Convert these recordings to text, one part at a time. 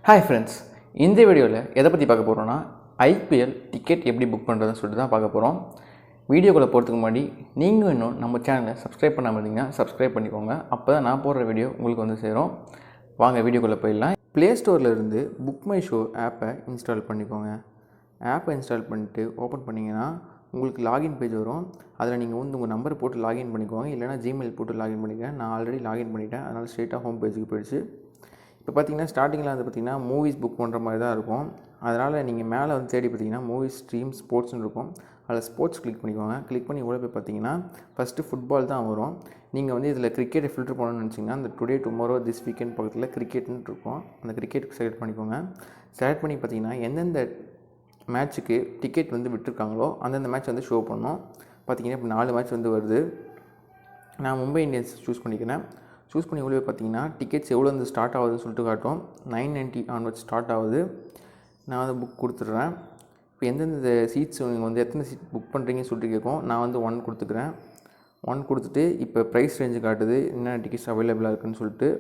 Hi friends, இந்த வீடியோவில் எதை பற்றி பார்க்க போகிறோன்னா ஐபிஎல் டிக்கெட் எப்படி புக் பண்ணுறதுன்னு சொல்லிட்டு தான் பார்க்க போகிறோம். வீடியோக்குள்ளே போகிறதுக்கு முன்னாடி நீங்கள் இன்னும் நம்ம சேனலை சப்ஸ்கிரைப் பண்ணாமல் இருந்தீங்கன்னா சப்ஸ்கிரைப் பண்ணிக்கோங்க. அப்போ தான் நான் போடுற வீடியோ உங்களுக்கு வந்து சேரும். வாங்க வீடியோக்குள்ளே போயிடலாம். ப்ளே ஸ்டோரில் இருந்து புக் மை ஷோ ஆப்பை இன்ஸ்டால் பண்ணிக்கோங்க. ஆப்பை இன்ஸ்டால் பண்ணிட்டு ஓப்பன் பண்ணிங்கன்னா உங்களுக்கு லாகின் பேஜ் வரும். அதில் நீங்கள் வந்து உங்கள் நம்பர் போட்டு லாகின் பண்ணிக்கோங்க, இல்லைனா ஜிமெயில் போட்டு லாகின் பண்ணிக்கிறேன். நான் ஆல்ரெடி லாகின் பண்ணிட்டேன், அதனால் ஸ்ட்ரெயிட்டாக ஹோம் பேஜுக்கு போயிடுச்சு. இப்போ பார்த்தீங்கன்னா ஸ்டார்டிங்கில் வந்து பார்த்திங்கன்னா மூவிஸ் புக் பண்ணுற மாதிரி தான் இருக்கும். அதனால் நீங்கள் மேலே வந்து தேடி பார்த்தீங்கன்னா மூவிஸ் ஸ்ட்ரீம் ஸ்போர்ட்ஸ்னு இருக்கும். அதில் ஸ்போர்ட்ஸ் கிளிக் பண்ணிக்கோங்க. கிளிக் பண்ணி உள்ள போய் பார்த்தீங்கன்னா ஃபஸ்ட்டு ஃபுட்பால் தான் வரும். நீங்கள் வந்து இதில் கிரிக்கெட்டை ஃபில்டர் பண்ணணும்னு நினச்சிங்கன்னா அந்த டுடே டுமாரோ திஸ் வீக்கெண்ட் பக்கத்தில் கிரிக்கெட்னு இருக்கும். அந்த கிரிக்கெட்டுக்கு செலக்ட் பண்ணிக்கோங்க. செலக்ட் பண்ணி பார்த்தீங்கன்னா எந்தெந்த மேட்ச்சுக்கு டிக்கெட் வந்து விட்டுருக்காங்களோ அந்தந்த மேட்ச் வந்து ஷோ பண்ணணும். பார்த்தீங்கன்னா இப்போ 4 மேட்ச் வந்து வருது. நான் மும்பை இந்தியன்ஸ் சூஸ் பண்ணிக்கிறேன். சூஸ் பண்ணி உள்ளே பார்த்தீங்கன்னா டிக்கெட்ஸ் எவ்வளோ வந்து ஸ்டார்ட் ஆகுதுன்னு சொல்லிட்டு காட்டும். 990 ஆன்வர்ட்ஸ் ஸ்டார்ட் ஆகுது. நான் வந்து புக் கொடுத்துட்றேன். இப்போ எந்தெந்த சீட்ஸ் நீங்கள் வந்து எத்தனை சீட் புக் பண்ணுறீங்கன்னு சொல்லிட்டு கேட்கும். நான் வந்து 1 கொடுத்துக்கிறேன். 1 கொடுத்துட்டு இப்போ ப்ரைஸ் ரேஞ்சு காட்டுது, என்ன டிக்கெட்ஸ் அவைலபிளாக இருக்குதுன்னு சொல்லிட்டு.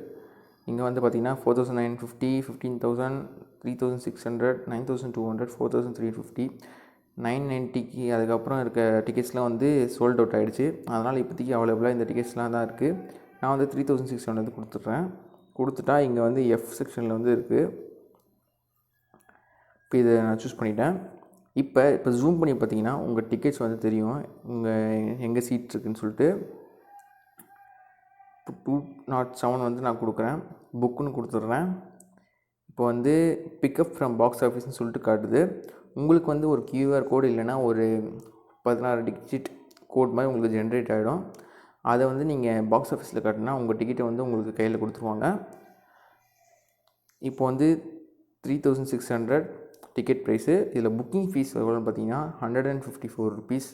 இங்கே வந்து பார்த்திங்கன்னா 4950, 15,000, 3600, 9200, 4350, 990க்கு அதுக்கப்புறம் இருக்க டிக்கெட்ஸ்லாம் வந்து சோல்ட் அவுட் ஆகிடுச்சு. அதனால் இப்போதைக்கு அவைலபிளாக இந்த டிக்கெட்ஸ்லாம் தான் இருக்குது. நான் வந்து 3600 கொடுத்துட்றேன். கொடுத்துட்டா இங்கே வந்து எஃப் செக்ஷனில் வந்து இருக்குது. இப்போ இதை நான் சூஸ் பண்ணிட்டேன். இப்போ ஜூம் பண்ணி பார்த்தீங்கன்னா உங்கள் டிக்கெட்ஸ் வந்து தெரியும், எங்கே சீட் இருக்குதுன்னு சொல்லிட்டு. இப்போ 207 வந்து நான் கொடுக்குறேன், புக்குன்னு கொடுத்துட்றேன். இப்போ வந்து பிக்கப் ஃப்ரம் பாக்ஸ் ஆஃபீஸ்னு சொல்லிட்டு காட்டுது. உங்களுக்கு வந்து ஒரு கியூஆர் கோடு இல்லைனா ஒரு 16 டிஜிட் கோட் மாதிரி உங்களுக்கு ஜென்ரேட் ஆகிடும். அதை வந்து நீங்கள் பாக்ஸ் ஆஃபீஸில் காட்டினா உங்கள் டிக்கெட்டை வந்து உங்களுக்கு கையில் கொடுத்துருவாங்க. இப்போ வந்து 3600 டிக்கெட் ப்ரைஸு. இதில் புக்கிங் ஃபீஸ் எவ்வளோன்னு பார்த்தீங்கன்னா 154 ருபீஸ்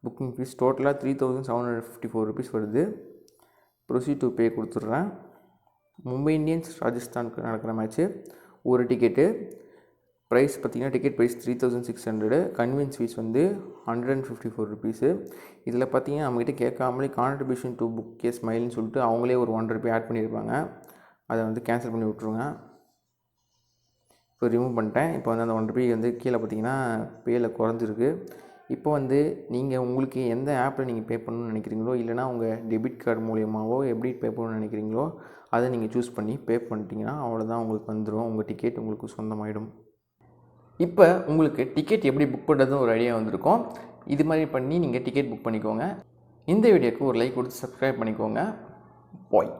புக்கிங் ஃபீஸ். டோட்டலாக 3754 ருபீஸ் வருது. ப்ரொசீட் டு பே கொடுத்துட்றேன். மும்பை இந்தியன்ஸ் ராஜஸ்தானுக்கு நடக்கிற மேட்ச்சு. ஒரு டிக்கெட்டு ப்ரைஸ் பார்த்திங்கன்னா டிக்கெட் ப்ரைஸ் 3600. கன்வீனியன்ஸ் ஃபீஸ் வந்து 154 ருபீஸு. இதில் பார்த்திங்கன்னா நம்மகிட்ட கேட்காமலே கான்ட்ரிபியூஷன் டு புக் ஏ ஸ்மைல்னு சொல்லிட்டு அவங்களே ஒரு 1 ரூபாய் ஆட் பண்ணியிருப்பாங்க. அதை வந்து கேன்சல் பண்ணி விட்ருங்க. இப்போ ரிமூவ் பண்ணிட்டேன். இப்போ வந்து அந்த 1 ரூபாய் வந்து கீழே பார்த்திங்கன்னா பேயில் குறைஞ்சிருக்கு. இப்போ வந்து நீங்கள் உங்களுக்கு எந்த ஆப்பில் நீங்கள் பே பண்ணணும்னு நினைக்கிறீங்களோ, இல்லைனா உங்கள் டெபிட் கார்டு மூலியமாகவோ எப்படி பே பண்ணணும்னு நினைக்கிறீங்களோ அதை நீங்கள் சூஸ் பண்ணி பே பண்ணிட்டீங்கன்னா அவ்வளோதான், உங்களுக்கு வந்துடும். உங்கள் டிக்கெட் உங்களுக்கு சொந்தமாயிடும். இப்போ உங்களுக்கு டிக்கெட் எப்படி புக் பண்ணுறதுன்னு ஒரு ஐடியா வந்திருக்கும். இது மாதிரி பண்ணி நீங்கள் டிக்கெட் புக் பண்ணிக்கோங்க. இந்த வீடியோக்கு ஒரு லைக் கொடுத்து சப்ஸ்கிரைப் பண்ணிக்கோங்க. பாய்.